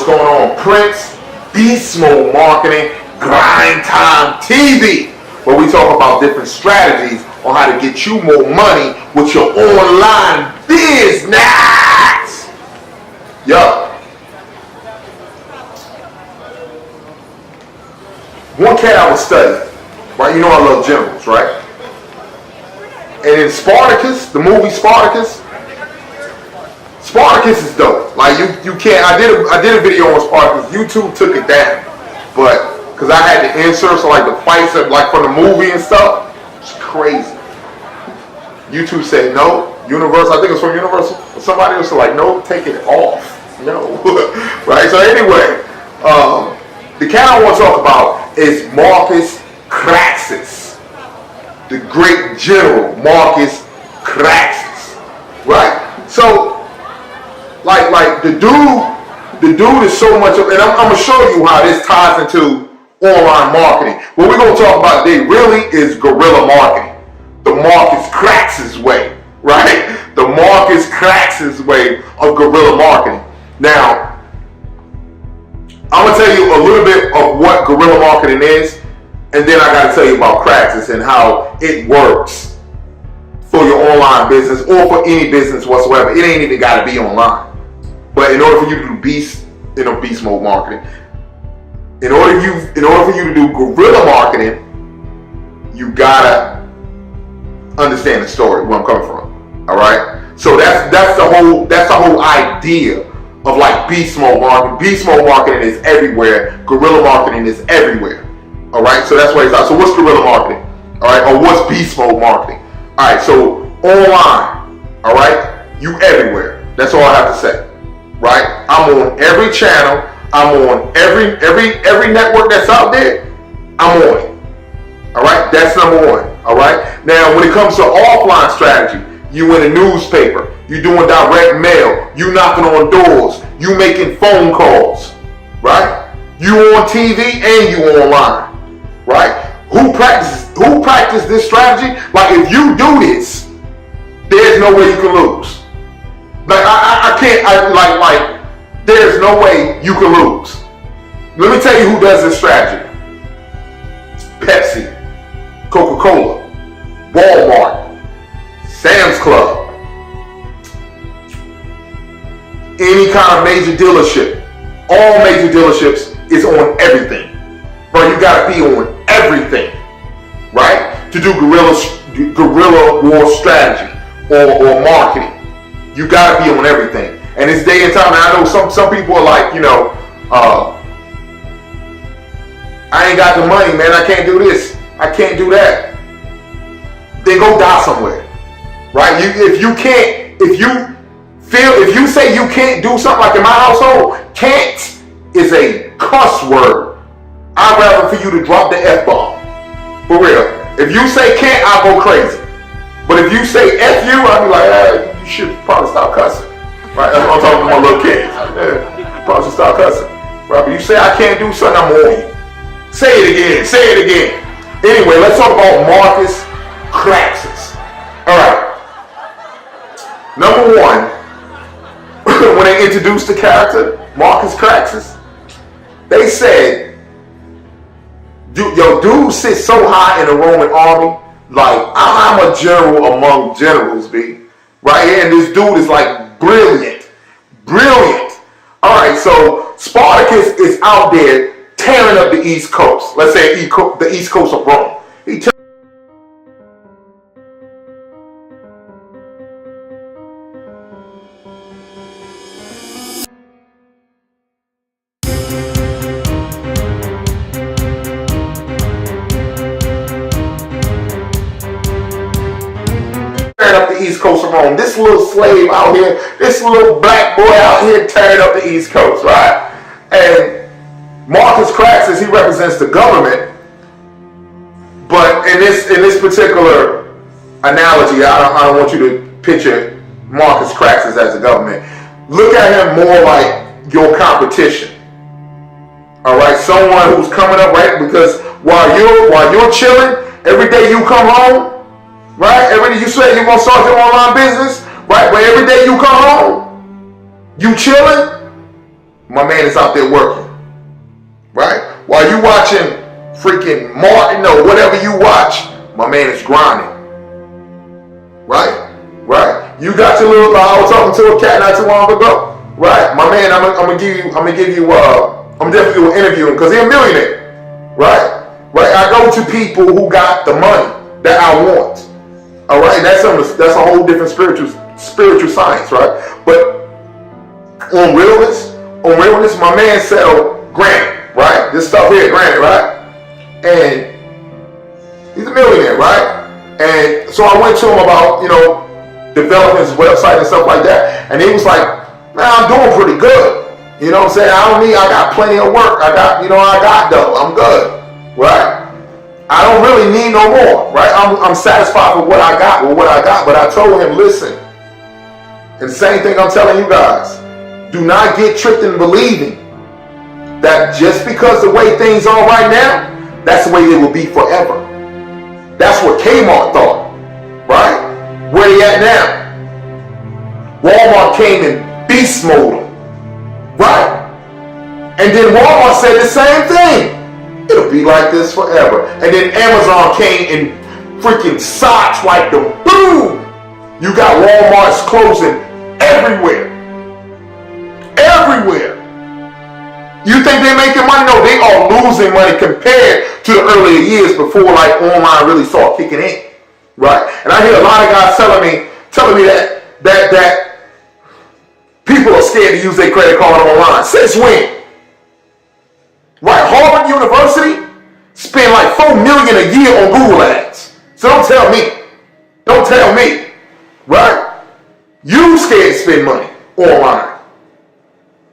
What's going on, Prince? Beast Mode Marketing, Grind Time TV, where we talk about different strategies on how to get you more money with your online business. Yo. One cat I was studying, right? You know I love generals, right? And in Spartacus, the movie Spartacus is dope. Like you can't. I did a video on Spartacus. YouTube took it down, but because I had the inserts, so like the fights, like from the movie and stuff, it's crazy. YouTube said no. Universal, I think it's from Universal. Somebody was like, no, take it off. No, right? So anyway, the cat I want to talk about is Marcus Crassus, the great general Marcus Crassus, right? So, like the dude is so much of, and I'm gonna show you how this ties into online marketing. What we're gonna talk about today really is guerrilla marketing, the Marcus Crassus way, right? The Marcus Crassus way of guerrilla marketing. Now, I'm gonna tell you a little bit of what guerrilla marketing is, and then I gotta tell you about Crassus and how it works for your online business or for any business whatsoever. It ain't even gotta be online. But in order for you to do beast mode marketing, in order for you to do guerrilla marketing, you gotta understand the story, where I'm coming from. All right. So that's the whole idea of like beast mode marketing. Beast mode marketing is everywhere. Guerrilla marketing is everywhere. All right. So that's what it's. So what's guerrilla marketing? All right. Or what's beast mode marketing? All right. So online. All right. You everywhere. That's all I have to say. Right. I'm on every channel. I'm on every network that's out there. I'm on it. All right. That's number one. All right. Now, when it comes to offline strategy, you in a newspaper, you doing direct mail, you knocking on doors, you making phone calls, right? You on TV and you online, right? Who practice this strategy? Like if you do this, there's no way you can lose. Like I can't there's no way you can lose. Let me tell you who does this strategy. Pepsi, Coca-Cola, Walmart, Sam's Club, any kind of major dealership. All major dealerships is on everything. Bro, you gotta be on everything, right? To do guerrilla war strategy or marketing. You gotta be on everything. And it's day and time. And I know some people are like, I ain't got the money, man. I can't do this. I can't do that. Then go die somewhere, right? If you say you can't do something, like in my household, can't is a cuss word. I'd rather for you to drop the F-bomb. For real. If you say can't, I'll go crazy. But if you say F you, I'll be like, you should probably stop cussing. Right? That's what I'm talking to my little kids. Yeah, probably should stop cussing. Right? But you say I can't do something, I'm on you. Say it again. Anyway, let's talk about Marcus Crassus. Alright. Number one, when they introduced the character, Marcus Crassus, they said, dude sits so high in the Roman army, like, I'm a general among generals, B. Right here, and this dude is like brilliant. Alright, so Spartacus is out there tearing up the East Coast. Let's say the East Coast of Rome. He tearing up the East Coast of Rome. This little slave out here, this little black boy out here tearing up the East Coast, right? And Marcus Crassus, he represents the government, but in this particular analogy, I don't want you to picture Marcus Crassus as the government. Look at him more like your competition. All right, someone who's coming up, right? Because while you're chilling, every day you come home, right? Every day you say you're gonna start your online business, right? But every day you come home, you chilling. my man is out there working. Right? While you watching freaking Martin or whatever you watch, my man is grinding. Right? Right? You got your little, I was talking to a cat not too long ago. Right? My man, I'm gonna definitely do an interview because he's a millionaire. Right? Right? I go to people who got the money that I want. All right? That's a whole different spiritual science, right? But on realness, my man sell granite, right? This stuff here, granite, right? And he's a millionaire, right? And so I went to him about, developing his website and stuff like that. And he was like, man, I'm doing pretty good. You know what I'm saying? I got plenty of work. I got dough. I'm good, right? I don't really need no more, right? I'm satisfied with what I got, But I told him, listen, and the same thing I'm telling you guys, do not get tricked in believing that just because the way things are right now, that's the way they will be forever. That's what Kmart thought, right? Where they at now? Walmart came in beast mode, right? And then Walmart said the same thing. It'll be like this forever. And then Amazon came and freaking sideswiped them. Boom! You got Walmart's closing everywhere. Everywhere. You think they're making money? No, they are losing money compared to the earlier years before like online really started kicking in. Right? And I hear a lot of guys telling me that people are scared to use their credit card online. Since when? Right? Harvard University spend like $4 million a year on Google ads. So don't tell me. Don't tell me. Right? You scared to spend money online,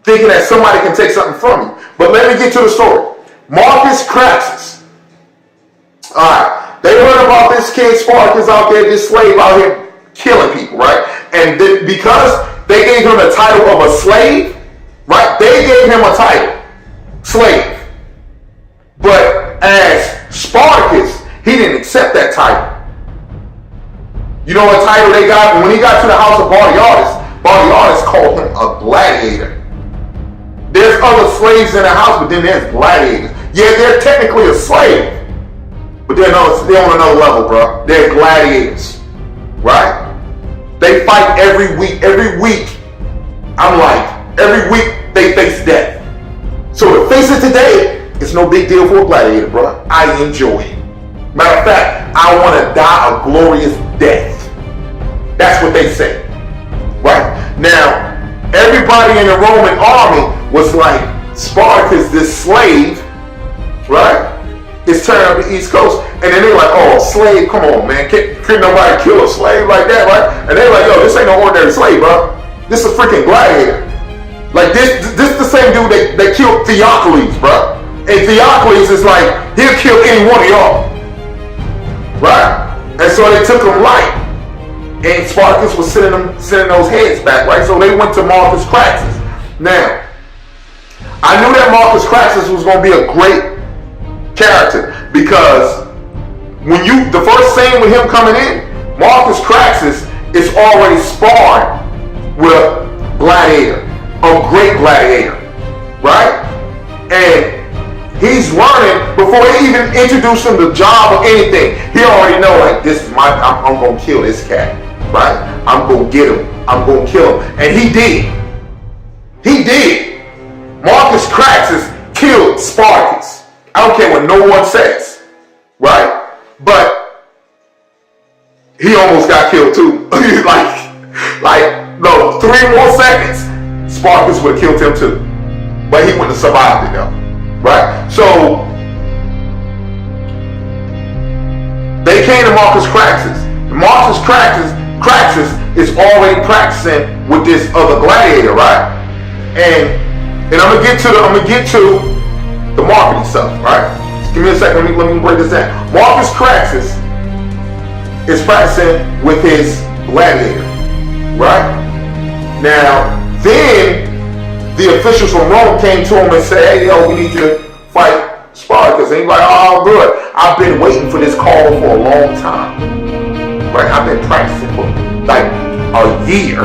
thinking that somebody can take something from you. But let me get to the story. Marcus Crassus. Alright. They heard about this kid Spartacus out there, this slave out here killing people, right? And because they gave him the title of a slave, right? They gave him a title, slave. But as Spartacus, he didn't accept that title. You know what title they got? When he got to the house of Bardiardus called him a gladiator. There's other slaves in the house, but then there's gladiators. Yeah, they're technically a slave, but they're on another level, bro. They're gladiators, right? They fight every week. Every week they face death. So to face it today, it's no big deal for a gladiator, bro. I enjoy it. Matter of fact, I want to die a glorious death. That's what they say, right? Now, everybody in the Roman army was like, Spartacus, this slave, right, is turning up the East Coast. And then they're like, oh, slave, come on, man. Can't nobody kill a slave like that, right? And they're like, yo, this ain't no ordinary slave, bro. This is a freaking gladiator. Like, this the same dude that killed Theocles, bro. And Theocles is like, he'll kill any one of y'all, right? And so they took him light. And Spartacus was sending those heads back, right? So they went to Marcus Crassus. Now, I knew that Marcus Crassus was going to be a great character because the first scene with him coming in, Marcus Crassus is already sparring with Gladiator, a great gladiator, right? And he's learning before they even introduce him to job or anything. He already know, like, this is I'm going to kill this cat, right? I'm going to get him. I'm going to kill him. And he did. He did. Marcus Crassus killed Spartacus. I don't care what no one says, right? But he almost got killed too. No, 3 more seconds, Spartacus would have killed him too. But he wouldn't have survived it though, right? So they came to Marcus Crassus. Marcus Crassus is already practicing with this other gladiator, right? And I'm gonna get to the marketing stuff, right? Just give me a second. Let me break this down. Marcus Crassus is practicing with his gladiator, right? Now, then the officials from Rome came to him and said, "Hey, yo, we need you to fight Spartacus." And he's like, "Oh, good. I've been waiting for this call for a long time, right? I've been practicing for like a year,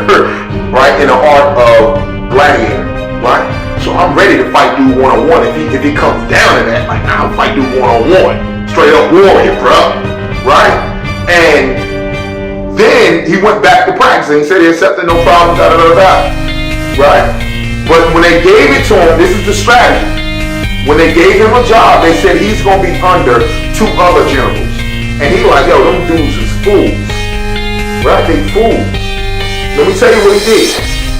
right, in the art of gladiator, right?" So I'm ready to fight dude one-on-one if he comes down to that. Like, I'll fight dude one-on-one. Straight up warrior, bro. Right? And then he went back to practicing. He said he accepted no problem, right? But when they gave it to him, this is the strategy. When they gave him a job, they said he's going to be under 2 other generals. And he like, yo, them dudes is fools. Right? They fools. Let me tell you what he did.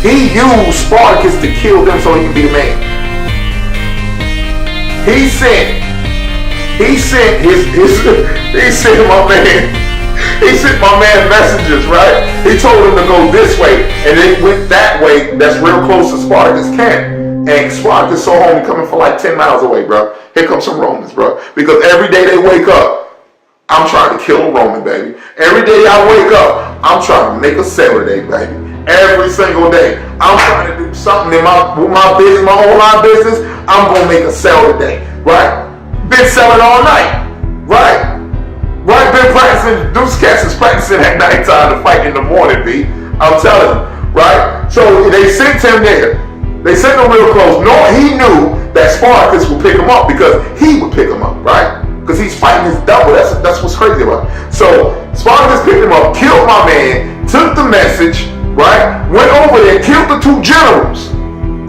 He used Spartacus to kill them so he could be the man. He sent my man messengers, right? He told him to go this way, and they went that way. That's real close to Spartacus' camp. And Spartacus saw homie coming from like 10 miles away, bro. Here comes some Romans, bro. Because every day they wake up, I'm trying to kill a Roman, baby. Every day I wake up, I'm trying to make a sale today, baby. Every single day, I'm trying to do something in my business, my online business. I'm gonna make a sale today, right? Been selling all night, right? Right, been practicing. Those cats is practicing at night time to fight in the morning, B. I'm telling you, right? So they sent him there. They sent him real close. No, he knew that Spartacus would pick him up because he would pick him up, right? Because he's fighting his double. That's what's crazy about it. So Spartacus picked him up, killed my man, took the message, right? Went over there, killed the 2 generals,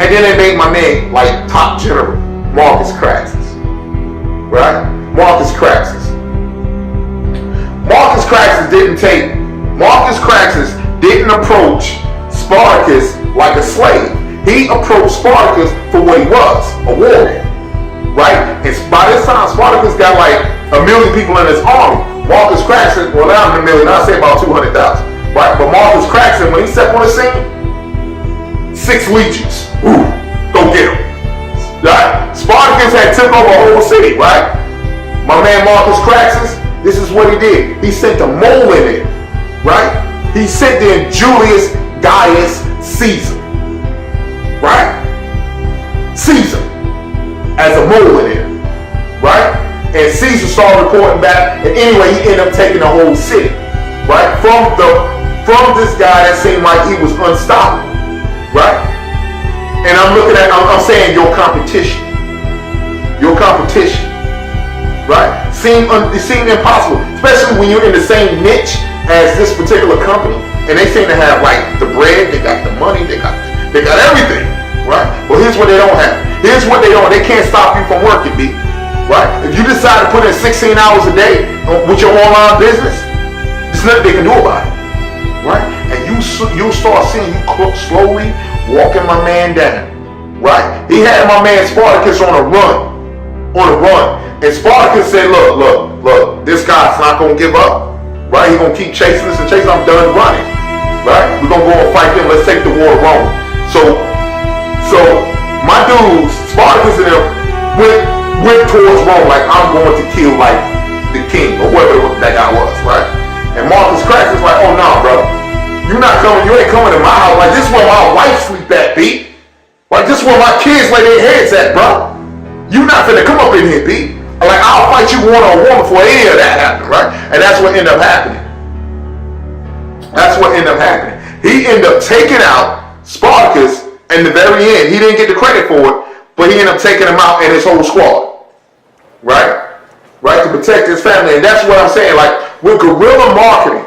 and then they made my man like top general, Marcus Crassus. Right? Marcus Crassus. Marcus Crassus didn't approach Spartacus like a slave. He approached Spartacus for what he was, a warrior. Right? And by this time, Spartacus got like 1 million people in his army. Marcus Crassus, well, now I'm 1 million, I'll say about 200,000. Right? But Marcus Crassus, when he stepped on the scene, 6 legions. Ooh, go get him. Right? Spartacus had took over a whole city, right? My man Marcus Crassus, this is what he did. He sent a mole in there, right? He sent in Julius Gaius Caesar, right? Caesar as a mole in there, right? And Caesar started reporting back, and anyway, he ended up taking the whole city, right? From this guy that seemed like he was unstoppable, right? And I'm saying your competition, right? It seemed impossible, especially when you're in the same niche as this particular company, and they seem to have like the bread, they got the money, they got everything, right? Well, here's what they don't have. They can't stop you from working, B. Right? If you decide to put in 16 hours a day with your online business, there's nothing they can do about it, right? And you'll start seeing you slowly walking my man down, right? He had my man Spartacus on a run. And Spartacus said, look, this guy's not going to give up, right? He's going to keep chasing us and chasing. I'm done running, right? We're going to go and fight them. Let's take the war of Rome. So my dudes, Spartacus and them, went towards Rome like, I'm going to kill like the king or whatever that guy was, right? And Marcus Crassus was like, oh no, bro. You ain't coming to my house. Like, this is where my wife sleep at, B. Like, this is where my kids lay their heads at, bro. You not finna come up in here, B. Like, I'll fight you one-on-one before any of that happens, right? And that's what ended up happening. He ended up taking out Spartacus in the very end. He didn't get the credit for it, but he ended up taking him out and his whole squad. Right? Right? To protect his family. And that's what I'm saying. Like, with guerrilla marketing,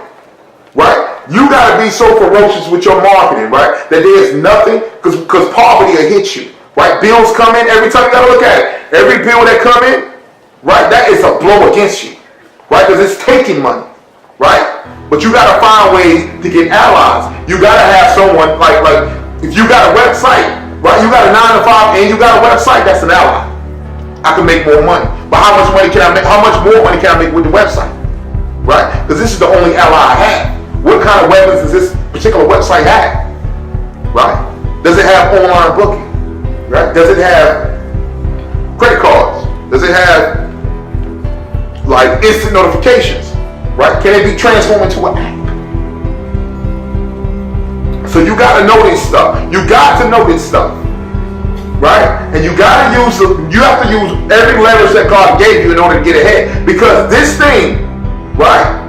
right? You gotta be so ferocious with your marketing, right? That there's nothing, because poverty will hit you. Right? Bills come in every time. You gotta look at it. Every bill that come in, right? That is a blow against you. Right? Because it's taking money. Right? But you gotta find ways to get allies. You gotta have someone like if you got a website, right? You got a 9 to 5 and you got a website, that's an ally. I can make more money. But how much money can I make? How much more money can I make with the website? Right? Because this is the only ally I have. What kind of weapons does this particular website have? Right? Does it have online booking? Right? Does it have credit cards? Does it have like instant notifications? Right? Can it be transformed into an app? So you got to know this stuff. Right? And you have to use every leverage that God gave you in order to get ahead. Because this thing, right?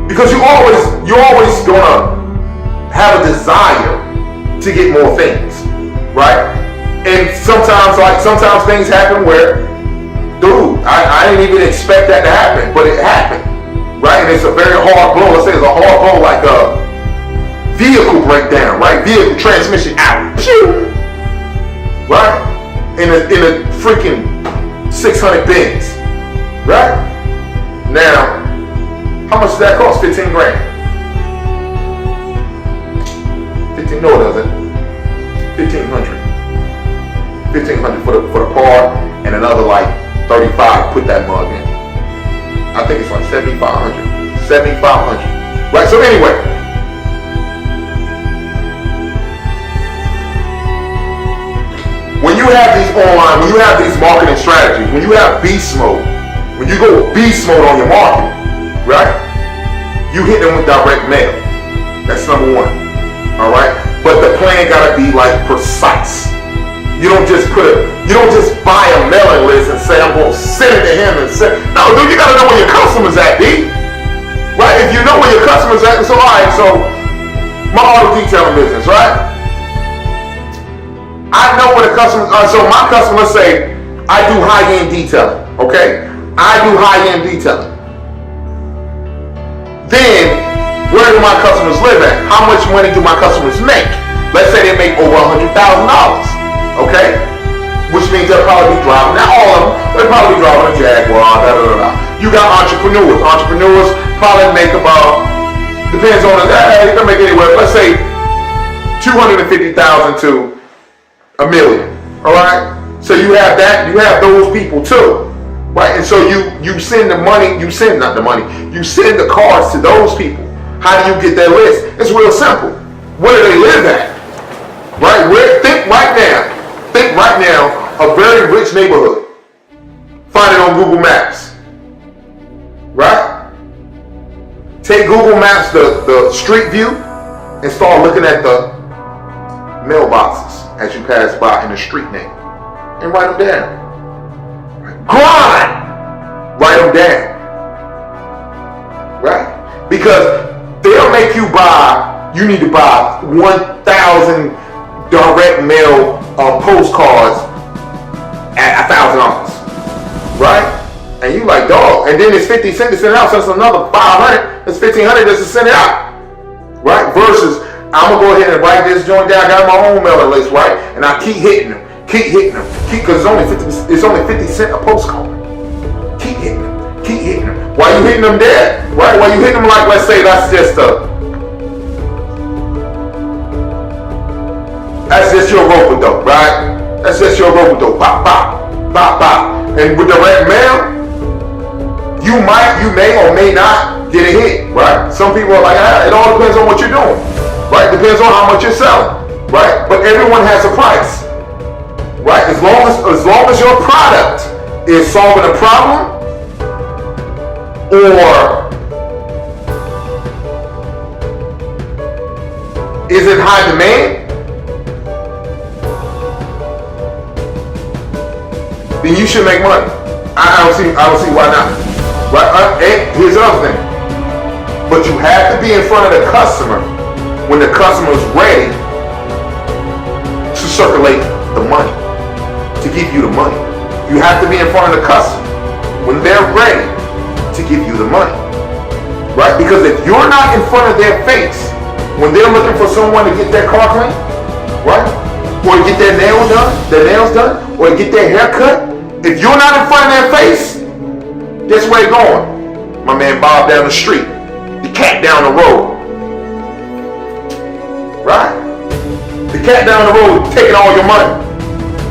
Because you're always gonna have a desire to get more things, right? And sometimes things happen where, dude, I didn't even expect that to happen, but it happened, right? And it's a very hard blow. Let's say it's a hard blow, like a vehicle breakdown, right? Vehicle transmission out, right? In a freaking 600 Benz, right? Now, how much does that cost? 15 grand. 15? No, it doesn't. 1,500. 1,500 for the part, and another like 35 put that mug in. I think it's like 7,500. 7,500. Right, so anyway. When you have these online, when you have these marketing strategies, when you have beast mode, when you go beast mode on your marketing, right? You hit them with direct mail. That's number one. Alright? But the plan gotta be like precise. You don't just buy a mailing list and say, I'm going to send it to him and say, no, dude, you got to know where your customers at, D. Right? If you know where your customers at, so all right, so my auto detailing business, right? I know where the customers are. So my customers say, I do high-end detailing, okay? I do high-end detailing. Then, where do my customers live at? How much money do my customers make? Let's say they make over $100,000. Okay? Which means they'll probably be driving, not all of them, they'll probably be driving a Jaguar, You got entrepreneurs. Entrepreneurs probably make about, depends on they can make anywhere, let's say $250,000 to $1 million. Alright? So you have that, you have those people too. Right? And so you send the money, you send the cards to those people. How do you get their list? It's real simple. Where do they live at? Right? Think right now, a very rich neighborhood. Find it on Google Maps. Right? Take Google Maps, the street view, and start looking at the mailboxes as you pass by in the street name. And write them down. Grind! Write them down. Right? Because they'll make you need to buy 1,000 direct mail postcards at $1,000, right? And you like, dog, and then it's 50 cents to send it out, so it's another 500, it's 1,500 just to send it out, right? Versus, I'm gonna go ahead and write this joint down, I got my own mailing list, right? And I keep hitting them, because it's only 50 cents a postcard. Keep hitting them. Why you hitting them there, right? Why you hitting them like, let's say that's just your rope-a-dope, right? That's just your rope-a-dope. Pop, pop, pop, pop. And with direct mail, you may or may not get a hit, right? Some people are like, it all depends on what you're doing, right? Depends on how much you're selling, right? But everyone has a price, right? As long as your product is solving a problem or is in high demand, then you should make money. I don't see why not. Right? And here's another thing. But you have to be in front of the customer when the customer is ready to circulate the money, to give you the money. You have to be in front of the customer when they're ready to give you the money. Right? Because if you're not in front of their face when they're looking for someone to get their car cleaned, right? Or to get their nails done, or to get their hair cut, if you're not in front of their face, guess where you're going? My man Bob down the street. The cat down the road. Right? The cat down the road taking all your money.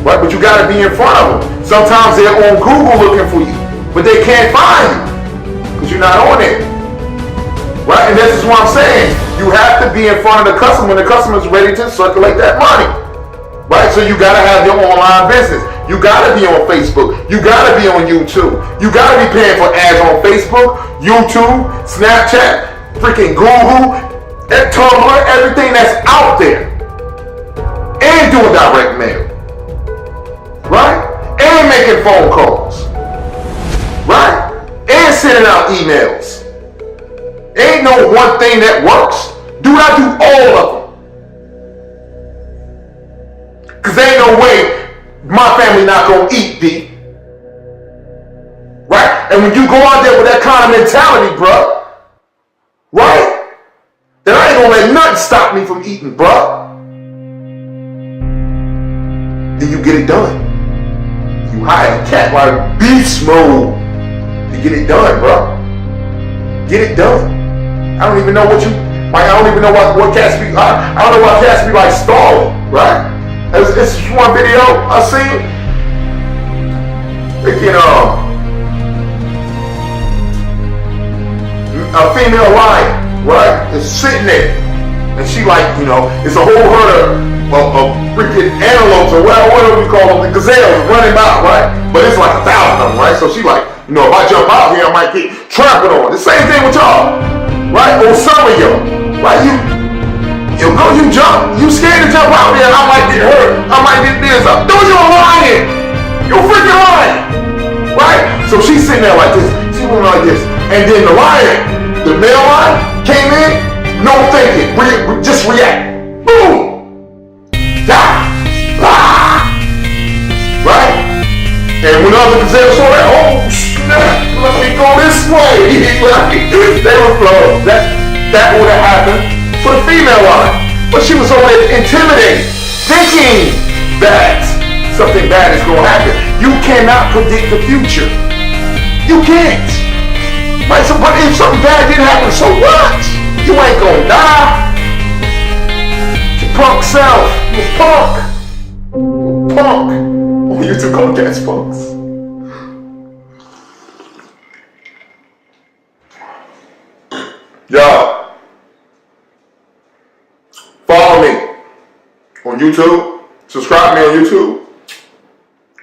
Right? But you gotta be in front of them. Sometimes they're on Google looking for you, but they can't find you because you're not on it. Right? And this is what I'm saying. You have to be in front of the customer when the customer is ready to circulate that money. Right? So you gotta have your online business. You gotta be on Facebook. You gotta be on YouTube. You gotta be paying for ads on Facebook, YouTube, Snapchat, freaking Google, and Tumblr, everything that's out there. And doing direct mail. Right? And making phone calls. Right? And sending out emails. Ain't no one thing that works. Do not do all of them. Because there ain't no way my family not gonna eat, B. Right? And when you go out there with that kind of mentality, bruh, right? Then I ain't gonna let nothing stop me from eating, bruh. Then you get it done. You hire a cat like beast mode to get it done, bruh. Get it done. I don't even know what you, like, I don't even know what cats be, I don't know why cats be like stalling, right? It's one video I seen. They can, a female lion, right, is sitting there, and she like, you know, it's a whole herd of freaking antelopes or whatever we call them, the gazelles running by, right? But it's like 1,000 of them, right? So she like, you know, if I jump out here, I might get trampled on. The same thing with y'all, right? Or some of y'all, right? You go, you jump, you scared to jump out there, and I might get hurt, I might get this up. No, you're a lion. You're a freaking lion, right? So she's sitting there like this, she went like this, and then the lion, the male lion, came in, no thinking, just react. Boom! Die! Ah! Right? And when other gazelles saw that, oh snap, let me go this way. They were flown. That would have happened for the female lion. But she was always intimidated, thinking that something bad is going to happen. You cannot predict the future. You can't. Right? So, but if something bad did happen, so what? You ain't gonna die. Your punk self. You a punk. You a punk. Oh, you two call cats punks. Y'all, follow me on YouTube. Subscribe me on YouTube.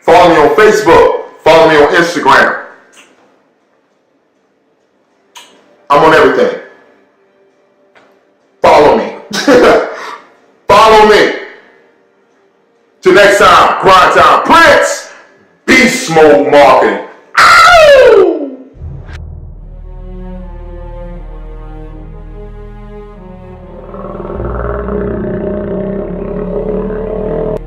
Follow me on Facebook. Follow me on Instagram. I'm on everything. Follow me. Follow me. Till next time, grind time. Prince, beast mode marketing.